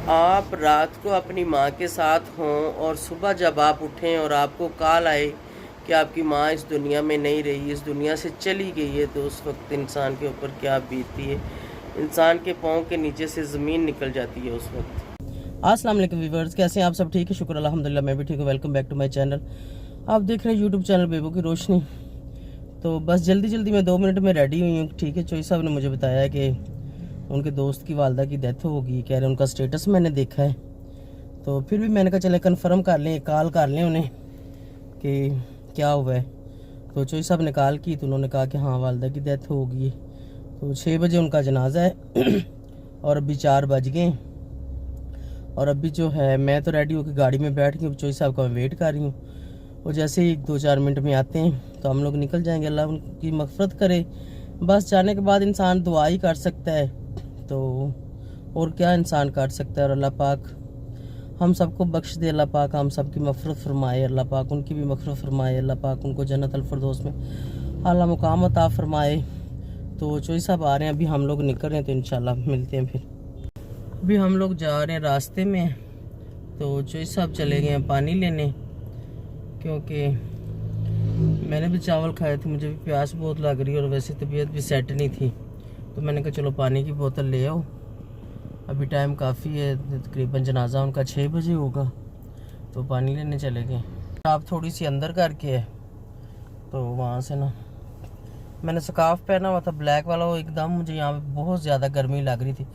आप रात को अपनी माँ के साथ हों और सुबह जब आप उठें और आपको कॉल आए कि आपकी माँ इस दुनिया में नहीं रही, इस दुनिया से चली गई है, तो उस वक्त इंसान के ऊपर क्या बीतती है। इंसान के पाँव के नीचे से ज़मीन निकल जाती है उस वक्त। अस्सलाम वालेकुम व्यूअर्स, कैसे हैं आप सब? ठीक है, शुक्र अल्हम्दुलिल्लाह, मैं भी ठीक हूँ। Welcome back to my channel. आप देख रहे हैं यूट्यूब चैनल बेबो की रोशनी। तो बस जल्दी मैं 2 मिनट में रेडी हुई हूँ। ठीक है, चोई साहब ने मुझे बताया कि उनके दोस्त की वालदा की डेथ होगी, कह रहे उनका स्टेटस मैंने देखा है। तो फिर भी मैंने कहा चले कन्फर्म कर लें, कॉल कर लें उन्हें कि क्या हुआ है। तो चोई साहब ने कॉल की तो उन्होंने कहा कि हाँ वालदा की डेथ होगी। तो 6 बजे उनका जनाजा है और अभी 4 बज गए। और अभी जो है मैं तो रेडी होकर गाड़ी में बैठ के चोई साहब का मैं वेट कर रही हूँ। वो जैसे ही 2-4 मिनट में आते हैं तो हम लोग निकल जाएंगे। अल्लाह उनकी मग़फ़िरत करे। बस जाने के बाद इंसान दुआ ही कर सकता है, तो और क्या इंसान कर सकता है। और अल्लाह पाक हम सबको बख्श दे, अल्लाह पाक हम सब की मग़फ़िरत फरमाए, अल्लाह पाक उनकी भी मग़फ़िरत फरमाए, अल्लाह पाक उनको जन्नतुल फ़िरदौस में आला मुकाम अता फरमाए। तो चोई साहब आ रहे हैं, अभी हम लोग निकल रहे हैं, तो इंशाल्लाह मिलते हैं फिर। अभी हम लोग जा रहे हैं, रास्ते में। तो चोई साहब चले गए हैं पानी लेने, क्योंकि मैंने भी चावल खाए थे, मुझे भी प्यास बहुत लग रही है और वैसे तबीयत भी सेट नहीं थी। तो मैंने कहा चलो पानी की बोतल ले आओ। अभी टाइम काफ़ी है, तकरीबन जनाजा उनका 6 बजे होगा, तो पानी लेने चले गए। आप थोड़ी सी अंदर करके है, तो वहाँ से ना मैंने स्कार्फ पहना हुआ था ब्लैक वाला, वो एकदम मुझे यहाँ पे बहुत ज़्यादा गर्मी लग रही थी,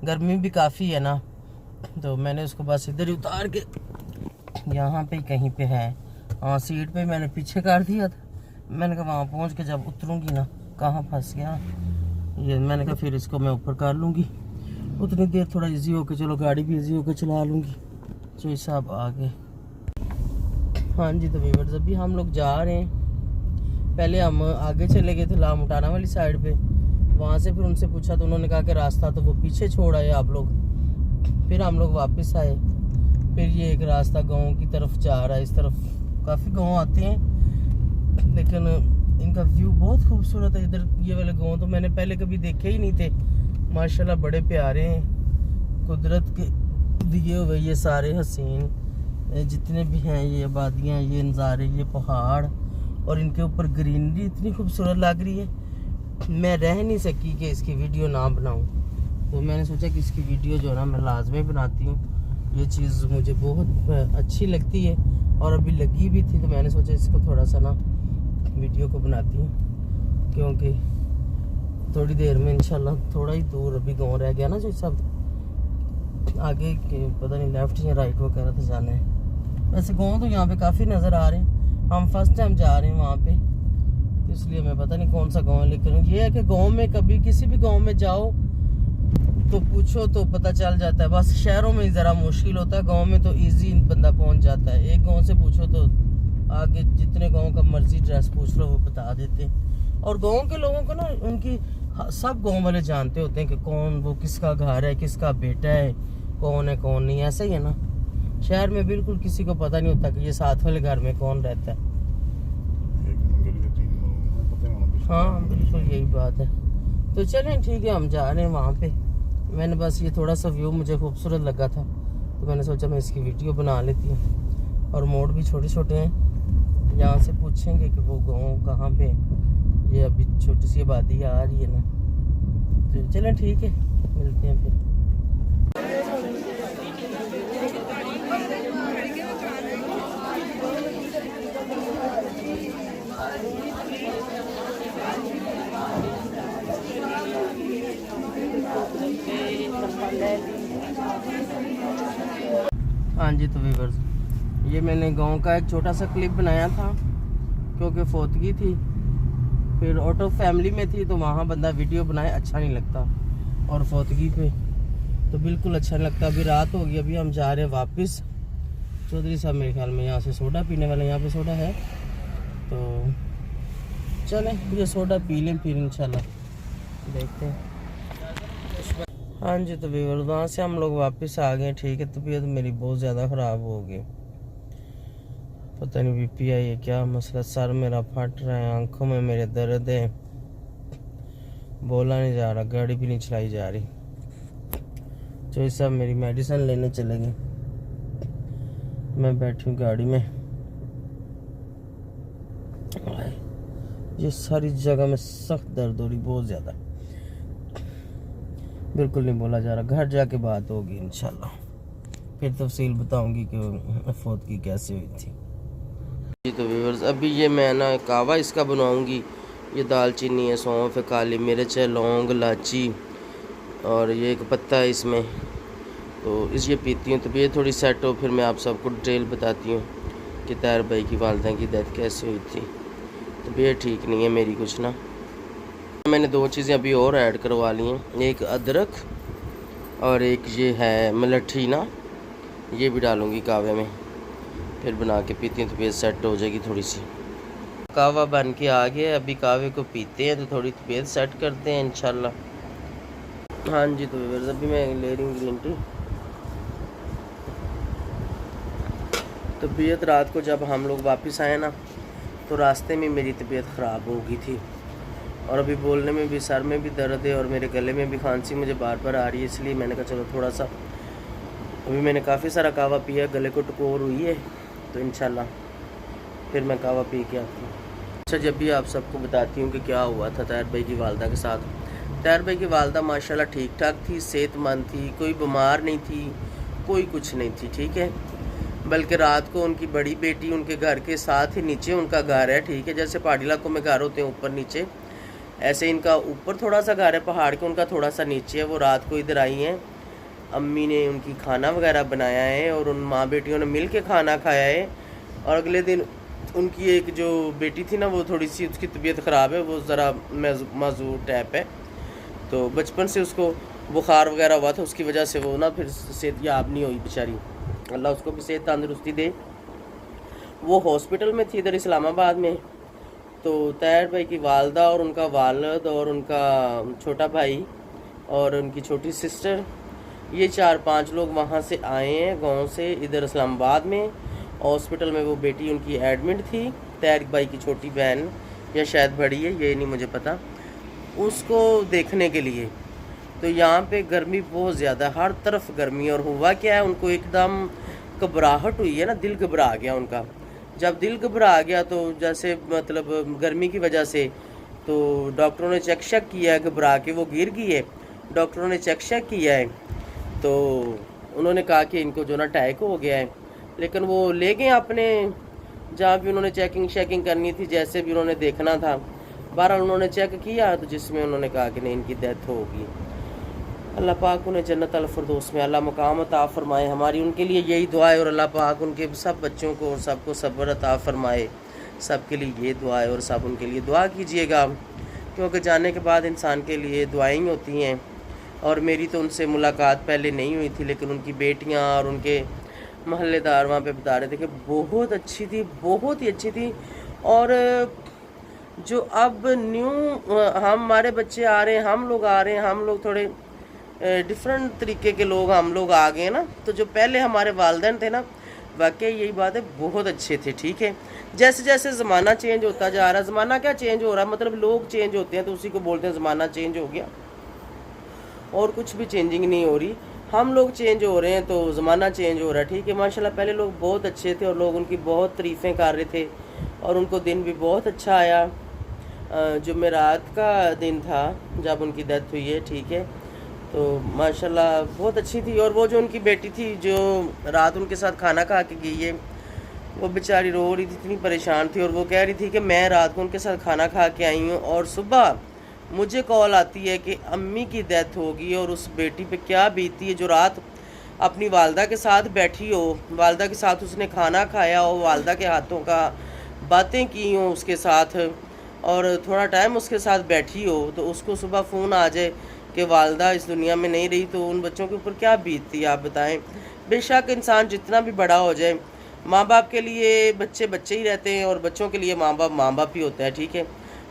गर्मी भी काफ़ी है ना, तो मैंने उसको बस इधर ही उतार के यहाँ पे कहीं पे है, हाँ सीट पे मैंने पीछे कर दिया था। मैंने कहा वहाँ पहुँच के जब उतरूँगी ना, कहाँ फंस गया ये, मैंने कहा फिर इसको मैं ऊपर कर लूँगी, उतनी देर थोड़ा इजी होके, चलो गाड़ी भी इजी होके चला लूँगी। चोई साहब आ गए। हाँ जी, तो व्यूअर्स अभी हम लोग जा रहे हैं। पहले हम आगे चले गए थे लामुटाना वाली साइड पे, वहाँ से फिर उनसे पूछा तो उन्होंने कहा कि रास्ता तो वो पीछे छोड़ आए आप लोग। फिर हम लोग वापस आए, फिर ये एक रास्ता गाँव की तरफ जा रहा है। इस तरफ काफ़ी गाँव आते हैं, लेकिन इनका व्यू बहुत खूबसूरत है। इधर ये वाले गाँव तो मैंने पहले कभी देखे ही नहीं थे, माशाल्लाह बड़े प्यारे हैं, कुदरत के दिए हुए ये सारे हसीन जितने भी हैं, ये आबादियाँ, ये नज़ारे, ये पहाड़ और इनके ऊपर ग्रीनरी इतनी खूबसूरत लग रही है, मैं रह नहीं सकी कि इसकी वीडियो ना बनाऊं। तो मैंने सोचा कि इसकी वीडियो जो है ना मैं लाजमी बनाती हूँ। ये चीज़ मुझे बहुत अच्छी लगती है और अभी लगी भी थी, तो मैंने सोचा इसको थोड़ा सा ना वीडियो को बनाती हूँ, क्योंकि थोड़ी देर में इंशाल्लाह थोड़ा ही दूर अभी गाँव रह गया ना, जो सब आगे के पता नहीं लेफ़्ट या राइट वगैरह तो जाना है। वैसे गाँव तो यहाँ पे काफ़ी नज़र आ रहे हैं, हम फर्स्ट टाइम जा रहे हैं वहाँ पे, तो इसलिए मैं पता नहीं कौन सा गाँव है। लेकिन ये है कि गाँव में कभी किसी भी गाँव में जाओ तो पूछो तो पता चल जाता है। बस शहरों में ज़रा मुश्किल होता है, गाँव में तो ईजी बंदा पहुँच जाता है। एक गाँव से पूछो तो आगे जितने गाँव का मर्जी एड्रेस पूछ लो वो बता देते हैं। और गाँव के लोगों को ना उनकी सब गाँव वाले जानते होते हैं कि कौन वो किसका घर है, किसका बेटा है, कौन है कौन नहीं। ऐसा ही है ना, शहर में बिल्कुल किसी को पता नहीं होता कि ये साथ वाले घर में कौन रहता है। हाँ बिल्कुल यही बात है। तो चलें ठीक है, हम जा रहे हैं वहाँ पे। मैंने बस ये थोड़ा सा व्यू मुझे खूबसूरत लगा था, तो मैंने सोचा मैं इसकी वीडियो बना लेती हूँ। और मोड़ भी छोटे छोटे हैं, यहाँ से पूछेंगे कि वो गाँव कहाँ पे, ये अभी छोटी सी आबादी आ रही है ना। तो चलें ठीक है, मिलते हैं फिर। हाँ जी, तो व्यूअर्स ये मैंने गांव का एक छोटा सा क्लिप बनाया था, क्योंकि फौतगी थी, फिर ऑटो फैमिली में थी, तो वहाँ बंदा वीडियो बनाए अच्छा नहीं लगता, और फौतगी पे तो बिल्कुल अच्छा नहीं लगता। अभी रात हो गई, अभी हम जा रहे हैं वापस। चौधरी साहब मेरे ख्याल में यहाँ से सोडा पीने वाले, यहाँ पे सोडा है, तो चलें ये सोडा पी लें, फिर इंशाल्लाह देखते हैं। हाँ जी, तो व्यूअर्स वहाँ से हम लोग वापस आ गए। ठीक है, तबीयत मेरी बहुत ज़्यादा ख़राब हो गई, पता नहीं बीपी आई है क्या मसला, सर मेरा फट रहा है, आंखों में मेरे दर्द है, बोला नहीं जा रहा, गाड़ी भी नहीं चलाई जा रही। चोई साहब मेरी मेडिसिन लेने चले गए, मैं बैठी हूँ गाड़ी में। ये सारी जगह में सख्त दर्द हो रही, बहुत ज़्यादा, बिल्कुल नहीं बोला जा रहा। घर जाके बात होगी इंशाल्लाह, फिर तफसील बताऊंगी कि फौत की कैसे हुई थी। जी तो व्यूअर्स, अभी ये मैं ना कहवा इसका बनवाऊंगी। ये दालचीनी है, सौंफ है, काली मिर्च है, लौंग, इलायची और ये एक पत्ता है इसमें। तो इस ये पीती हूँ, तबीयत थोड़ी सेट हो, फिर मैं आप सबको डिटेल बताती हूँ कि ताहिर भाई की वालिदा की डेथ कैसे हुई थी। तबीयत ठीक नहीं है मेरी कुछ ना। मैंने 2 चीज़ें अभी और ऐड करवा ली हैं, एक अदरक और एक ये है मलट्ठी ना, ये भी डालूँगी कहवे में, फिर बना के पीती हूँ, तबीयत सेट हो जाएगी थोड़ी सी। कहवा बन के आ गया, अभी कहवे को पीते हैं तो थोड़ी तबीयत सेट करते हैं इंशाल्लाह। हाँ जी तो व्यूअर्स, अभी मैं ले रही हूँ ग्रीन टी। तबीयत रात को जब हम लोग वापस आए ना, तो रास्ते में मेरी तबीयत ख़राब हो गई थी और अभी बोलने में भी, सर में भी दर्द है और मेरे गले में भी खांसी मुझे बार बार आ रही है। इसलिए मैंने कहा चलो थोड़ा सा, अभी मैंने काफ़ी सारा कहवा पिया, गले को टकोर हुई है, तो इंशाल्लाह फिर मैं कहवा पी के आती हूँ। अच्छा, जब भी आप सबको बताती हूँ कि क्या हुआ था ताहिर भाई की वालिदा के साथ। ताहिर भाई की वालिदा माशाल्लाह ठीक ठाक थी, सेहतमंद थी, कोई बीमार नहीं थी, कोई कुछ नहीं थी, ठीक है। बल्कि रात को उनकी बड़ी बेटी उनके घर के साथ ही नीचे उनका घर है, ठीक है। जैसे पहाड़ी इलाकों में घर होते हैं ऊपर नीचे, ऐसे इनका ऊपर थोड़ा सा घर है पहाड़ के, उनका थोड़ा सा नीचे है। वो रात को इधर आई हैं, अम्मी ने उनकी खाना वगैरह बनाया है और उन माँ बेटियों ने मिल के खाना खाया है। और अगले दिन उनकी एक जो बेटी थी ना, वो थोड़ी सी, उसकी तबीयत ख़राब है, वो ज़रा माजूर टाइप है, तो बचपन से उसको बुखार वगैरह हुआ था, उसकी वजह से वो ना फिर सेहत याब नहीं हुई बेचारी। अल्लाह उसको भी सेहत तंदुरुस्ती दे। वो हॉस्पिटल में थी इधर इस्लामाबाद में। तो ताहिर भाई की वालिदा और उनका वालिद और उनका छोटा भाई और उनकी छोटी सिस्टर, ये 4-5 लोग वहाँ से आए हैं गांव से इधर इस्लामाबाद में। हॉस्पिटल में वो बेटी उनकी एडमिट थी, ताहिर भाई की छोटी बहन या शायद बड़ी है, ये नहीं मुझे पता, उसको देखने के लिए। तो यहाँ पे गर्मी बहुत ज़्यादा, हर तरफ गर्मी। और हुआ क्या है, उनको एकदम घबराहट हुई है ना, दिल घबरा गया उनका। जब दिल घबरा गया तो जैसे मतलब गर्मी की वजह से, तो डॉक्टरों ने चेक किया है, घबरा के वो गिर गई है। डॉक्टरों ने चेक किया है तो उन्होंने कहा कि इनको जो ना अटैक हो गया है। लेकिन वो ले गए अपने जहाँ भी उन्होंने चेकिंग करनी थी, जैसे भी उन्होंने देखना था। बहरहाल उन्होंने चेक किया तो जिसमें उन्होंने कहा कि नहीं, इनकी डेथ होगी। अल्लाह पाक उन्हें जन्नत अल फिरदौस में अल्लाह मकाम अता फरमाए, हमारी उनके लिए यही दुआ है। और अल्लाह पाक उनके सब बच्चों को और सबको सब्र अता फरमाए, सबके लिए ये दुआ है। और सब उनके लिए दुआ कीजिएगा, क्योंकि जाने के बाद इंसान के लिए दुआएं ही होती हैं। और मेरी तो उनसे मुलाकात पहले नहीं हुई थी, लेकिन उनकी बेटियां और उनके महल्लेदार वहाँ पे बता रहे थे कि बहुत अच्छी थी, बहुत ही अच्छी थी। और जो अब न्यू हमारे बच्चे आ रहे हैं, हम लोग आ रहे हैं, हम लोग थोड़े डिफरेंट तरीके के लोग हम लोग आ गए ना। तो जो पहले हमारे वालिदैन थे ना, वाकई यही बात है, बहुत अच्छे थे, ठीक है। जैसे जैसे ज़माना चेंज होता जा रहा है, ज़माना क्या चेंज हो रहा है, मतलब लोग चेंज होते हैं तो उसी को बोलते हैं ज़माना चेंज हो गया, और कुछ भी चेंजिंग नहीं हो रही। हम लोग चेंज हो रहे हैं तो ज़माना चेंज हो रहा है, ठीक है। माशाल्लाह पहले लोग बहुत अच्छे थे और लोग उनकी बहुत तारीफ़ें कर रहे थे और उनको दिन भी बहुत अच्छा आया। जुमेरात का दिन था जब उनकी डेथ हुई है, ठीक है। तो माशाल्लाह बहुत अच्छी थी। और वो जो उनकी बेटी थी जो रात उनके साथ खाना खा के गई है, वो बेचारी रो रही थी, इतनी परेशान थी। और वो कह रही थी कि मैं रात को उनके साथ खाना खा के आई हूँ और सुबह मुझे कॉल आती है कि अम्मी की डेथ होगी। और उस बेटी पे क्या बीती है जो रात अपनी वालिदा के साथ बैठी हो, वालिदा के साथ उसने खाना खाया हो, वालिदा के हाथों का बातें की हों उसके साथ, और थोड़ा टाइम उसके साथ बैठी हो, तो उसको सुबह फ़ोन आ जाए कि वालिदा इस दुनिया में नहीं रही, तो उन बच्चों के ऊपर क्या बीतती है आप बताएं। बेशक इंसान जितना भी बड़ा हो जाए, माँ बाप के लिए बच्चे बच्चे ही रहते हैं और बच्चों के लिए माँ बाप ही होता है, ठीक है।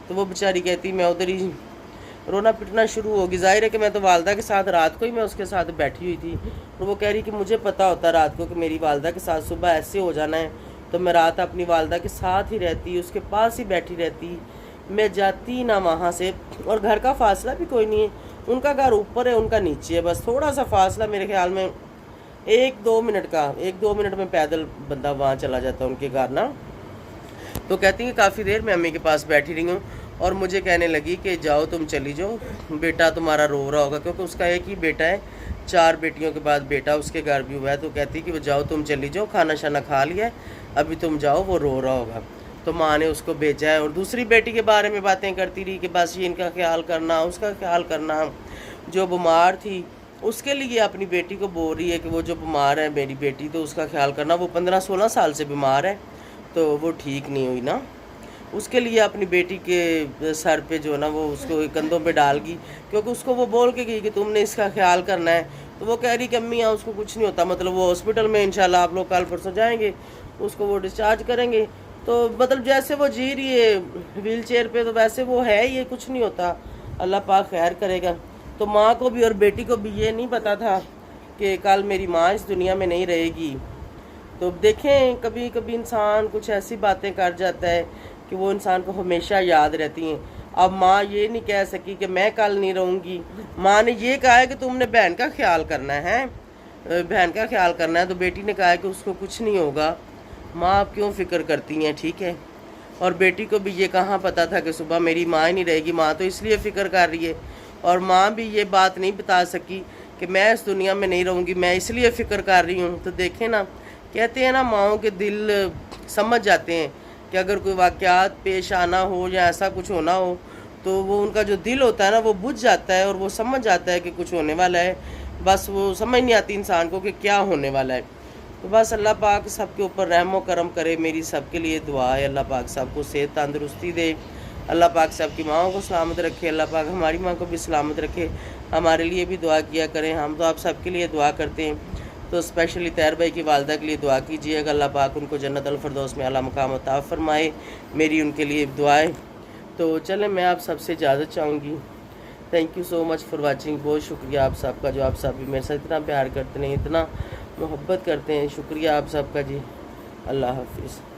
तो वो बेचारी कहती मैं उधर ही रोना पिटना शुरू होगी। जाहिर है कि मैं तो वालिदा के साथ रात को ही मैं उसके साथ बैठी हुई थी। और वो कह रही कि मुझे पता होता रात को कि मेरी वालिदा के साथ सुबह ऐसे हो जाना है, तो मैं रात अपनी वालिदा के साथ ही रहती, उसके पास ही बैठी रहती, मैं जाती ना वहाँ से। और घर का फासला भी कोई नहीं है, उनका घर ऊपर है, उनका नीचे है, बस थोड़ा सा फासला मेरे ख्याल में 1-2 मिनट का, 1-2 मिनट में पैदल बंदा वहाँ चला जाता है उनके घर ना। तो कहती है काफ़ी देर मैं अम्मी के पास बैठी रही हूँ और मुझे कहने लगी कि जाओ तुम चली जाओ, बेटा तुम्हारा रो रहा होगा, क्योंकि उसका एक ही बेटा है, 4 बेटियों के बाद बेटा उसके घर भी हुआ है। तो कहती कि वो जाओ तुम चली जाओ, खाना शाना खा लिया है, अभी तुम जाओ, वो रो रहा होगा। तो माँ ने उसको भेजा है और दूसरी बेटी के बारे में बातें करती रही कि बस ये इनका ख्याल करना, उसका ख्याल करना। जो बीमार थी उसके लिए अपनी बेटी को बोल रही है कि वो जो बीमार है मेरी बेटी, तो उसका ख्याल करना, वो 15-16 साल से बीमार है, तो वो ठीक नहीं हुई ना। उसके लिए अपनी बेटी के सर पे जो है ना वो उसको कंधों पे डाल गई, क्योंकि उसको वो बोल के गई कि तुमने इसका ख्याल करना है। तो वो कह रही कि अम्मी यहाँ उसको कुछ नहीं होता, मतलब वो हॉस्पिटल में इंशाल्लाह आप लोग कल परसों जाएंगे, उसको वो डिस्चार्ज करेंगे। तो मतलब जैसे वो जी रही है व्हील चेयर पे, तो वैसे वो है, ये कुछ नहीं होता, अल्लाह पाक खैर करेगा। तो माँ को भी और बेटी को भी ये नहीं पता था कि कल मेरी माँ इस दुनिया में नहीं रहेगी। तो देखें कभी कभी इंसान कुछ ऐसी बातें कर जाता है कि वो इंसान को हमेशा याद रहती हैं। अब माँ ये नहीं कह सकी कि मैं कल नहीं रहूँगी, माँ ने ये कहा है कि तुमने बहन का ख्याल करना है, बहन का ख्याल करना है। तो बेटी ने कहा है कि उसको कुछ नहीं होगा, माँ आप क्यों फ़िक्र करती हैं, ठीक है। और बेटी को भी ये कहाँ पता था कि सुबह मेरी माँ ही नहीं रहेगी, माँ तो इसलिए फ़िक्र कर रही है। और माँ भी ये बात नहीं बता सकी कि मैं इस दुनिया में नहीं रहूँगी, मैं इसलिए फ़िक्र कर रही हूँ। तो देखें ना, कहते हैं ना माँओं के दिल समझ जाते हैं कि अगर कोई वाक़यात पेश आना हो या ऐसा कुछ होना हो, तो वो उनका जो दिल होता है ना वो बुझ जाता है और वो समझ जाता है कि कुछ होने वाला है। बस वो समझ नहीं आती इंसान को कि क्या होने वाला है। तो बस अल्लाह पाक सबके ऊपर रहम व करम करे, मेरी सबके लिए दुआ है, अल्लाह पाक सबको सेहत तंदुरुस्ती दे, अल्लाह पाक सबकी माँओं को सलामत रखे, अल्लाह पाक हमारी माँ को भी सलामत रखे, हमारे लिए भी दुआ किया करें। हम तो आप सबके लिए दुआ करते हैं, तो स्पेशली तैर भाई की वालदा के लिए दुआ कीजिएगा, अल्लाह पाक उनको जन्नत अल फिरदौस में आला मकाम अता फरमाए, मेरी उनके लिए दुआएं। तो चलें मैं आप सबसे इजाज़त चाहूँगी। Thank you so much for watching. बहुत शुक्रिया आप सबका, जो आप सब भी मेरे साथ इतना प्यार करते हैं, इतना मोहब्बत करते हैं, शुक्रिया आप सबका जी। अल्लाह हाफिज़।